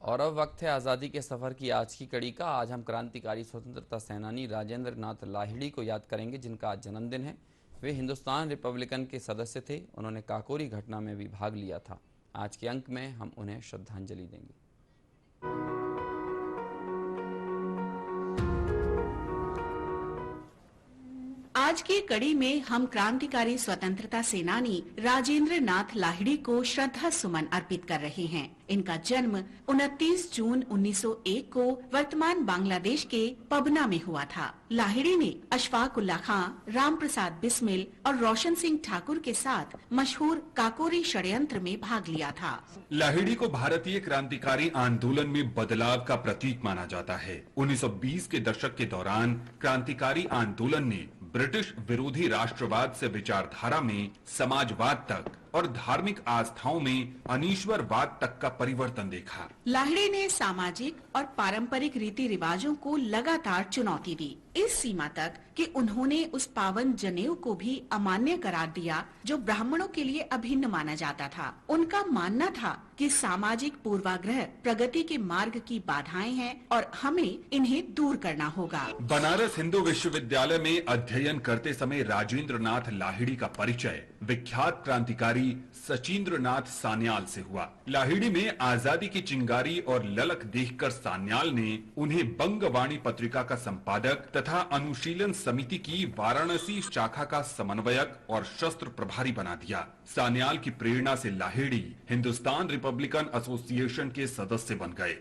और अब वक्त है आज़ादी के सफ़र की आज की कड़ी का। आज हम क्रांतिकारी स्वतंत्रता सेनानी राजेंद्र नाथ लाहिड़ी को याद करेंगे, जिनका आज जन्मदिन है। वे हिंदुस्तान रिपब्लिकन के सदस्य थे। उन्होंने काकोरी घटना में भी भाग लिया था। आज के अंक में हम उन्हें श्रद्धांजलि देंगे। आज की कड़ी में हम क्रांतिकारी स्वतंत्रता सेनानी राजेंद्र नाथ लाहिड़ी को श्रद्धा सुमन अर्पित कर रहे हैं। इनका जन्म 29 जून 1901 को वर्तमान बांग्लादेश के पबना में हुआ था। लाहिड़ी ने अशफाक उल्लाह खां, राम प्रसाद बिस्मिल और रोशन सिंह ठाकुर के साथ मशहूर काकोरी षड्यंत्र में भाग लिया था। लाहिड़ी को भारतीय क्रांतिकारी आंदोलन में बदलाव का प्रतीक माना जाता है। 1920 के दशक के दौरान क्रांतिकारी आंदोलन ने ब्रिटिश विरोधी राष्ट्रवाद से विचारधारा में समाजवाद तक और धार्मिक आस्थाओं में अनीश्वरवाद तक का परिवर्तन देखा। लाहिड़ी ने सामाजिक और पारंपरिक रीति रिवाजों को लगातार चुनौती दी, इस सीमा तक कि उन्होंने उस पावन जनेऊ को भी अमान्य करार दिया जो ब्राह्मणों के लिए अभिन्न माना जाता था। उनका मानना था कि सामाजिक पूर्वाग्रह प्रगति के मार्ग की बाधाएं हैं और हमें इन्हें दूर करना होगा। बनारस हिंदू विश्वविद्यालय में अध्ययन करते समय राजेंद्र नाथ लाहिड़ी का परिचय विख्यात क्रांतिकारी सचिंद्र नाथ सान्याल से हुआ। लाहिड़ी में आजादी की चिंगारी और ललक देखकर सान्याल ने उन्हें बंगवाणी पत्रिका का संपादक तथा अनुशीलन समिति की वाराणसी शाखा का समन्वयक और शस्त्र प्रभारी बना दिया। सान्याल की प्रेरणा से लाहिड़ी हिंदुस्तान रिपब्लिकन एसोसिएशन के सदस्य बन गए।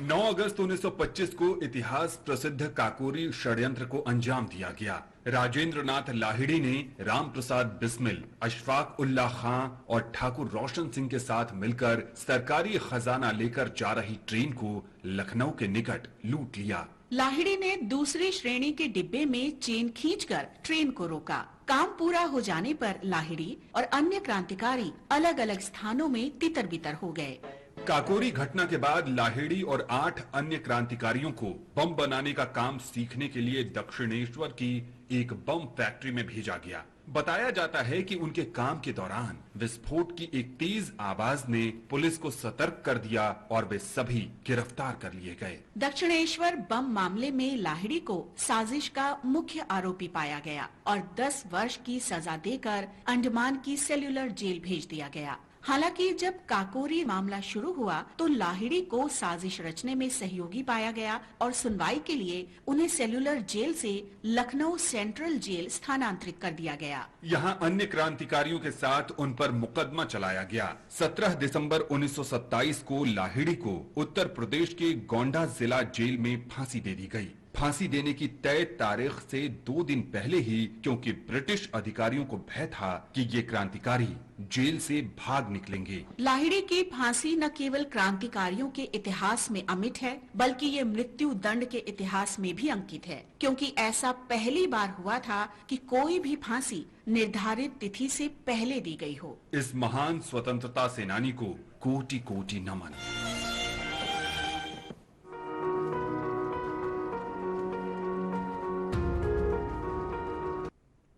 9 अगस्त 1925 को इतिहास प्रसिद्ध काकोरी षड्यंत्र को अंजाम दिया गया। राजेंद्र नाथ लाहिड़ी ने राम प्रसाद बिस्मिल, अशफाक उल्लाह खां और ठाकुर रोशन सिंह के साथ मिलकर सरकारी खजाना लेकर जा रही ट्रेन को लखनऊ के निकट लूट लिया। लाहिड़ी ने दूसरी श्रेणी के डिब्बे में चेन खींचकर ट्रेन को रोका। काम पूरा हो जाने पर लाहिड़ी और अन्य क्रांतिकारी अलग अलग स्थानों में तितर बितर हो गए। काकोरी घटना के बाद लाहिड़ी और 8 अन्य क्रांतिकारियों को बम बनाने का काम सीखने के लिए दक्षिणेश्वर की एक बम फैक्ट्री में भेजा गया। बताया जाता है कि उनके काम के दौरान विस्फोट की एक तेज आवाज ने पुलिस को सतर्क कर दिया और वे सभी गिरफ्तार कर लिए गए। दक्षिणेश्वर बम मामले में लाहिड़ी को साजिश का मुख्य आरोपी पाया गया और 10 वर्ष की सजा देकर अंडमान की सेल्यूलर जेल भेज दिया गया। हालांकि जब काकोरी मामला शुरू हुआ तो लाहिड़ी को साजिश रचने में सहयोगी पाया गया और सुनवाई के लिए उन्हें सेल्यूलर जेल से लखनऊ सेंट्रल जेल स्थानांतरित कर दिया गया। यहां अन्य क्रांतिकारियों के साथ उन पर मुकदमा चलाया गया। 17 दिसंबर 1927 को लाहिड़ी को उत्तर प्रदेश के गोंडा जिला जेल में फांसी दे दी गई। फांसी देने की तय तारीख से 2 दिन पहले ही, क्योंकि ब्रिटिश अधिकारियों को भय था कि ये क्रांतिकारी जेल से भाग निकलेंगे। लाहिड़ी की फांसी न केवल क्रांतिकारियों के इतिहास में अमिट है, बल्कि ये मृत्यु दंड के इतिहास में भी अंकित है, क्योंकि ऐसा पहली बार हुआ था कि कोई भी फांसी निर्धारित तिथि से पहले दी गई हो। इस महान स्वतंत्रता सेनानी को कोटि कोटि नमन।